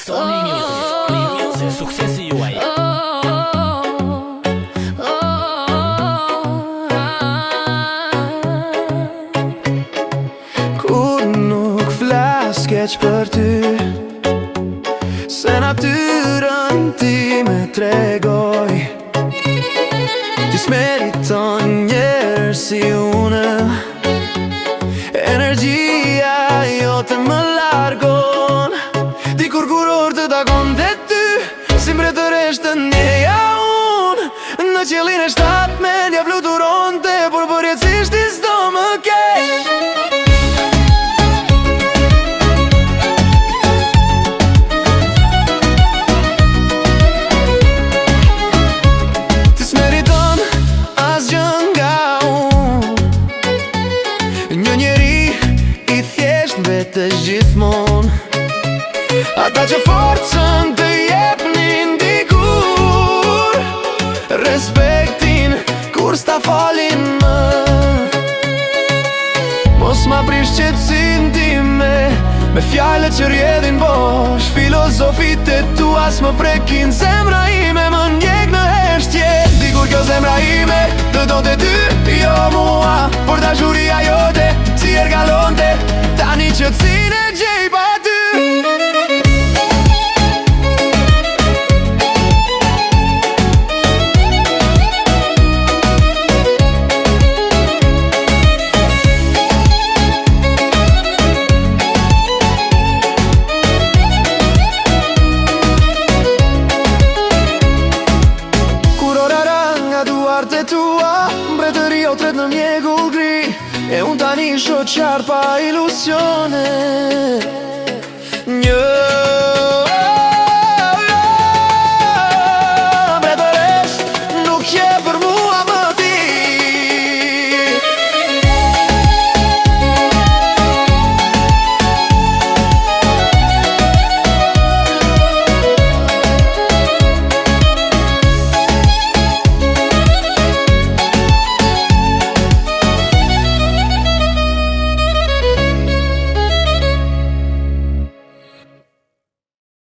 Sony Music, suksesi juaj. Kur nuk flas keq për ty, se natyrën ti me tregoj. Ti s'meriton njerë si unë, energjia jote më largon. Dikur kuror të takon të ty, si mbretëresht të njeja unë. Në qelin e shtat me nja fluturon të, por përjetësisht ti s'do më keq. Ti s'meriton asgjë nga unë, një njeri i thjesht vetesh gjithmon. Ata që forcën të jepnin dikur, respektin kur s'ta falin më. Mos ma prish qetësin time me fjallet që rjedhin bosh. Filozofit e tua s'më prekin zemra ime, më njek në heshtje. Dikur kjo zemra ime të do të ty, jo mua, por dashuria jote si ergalonte. Tani qetësin e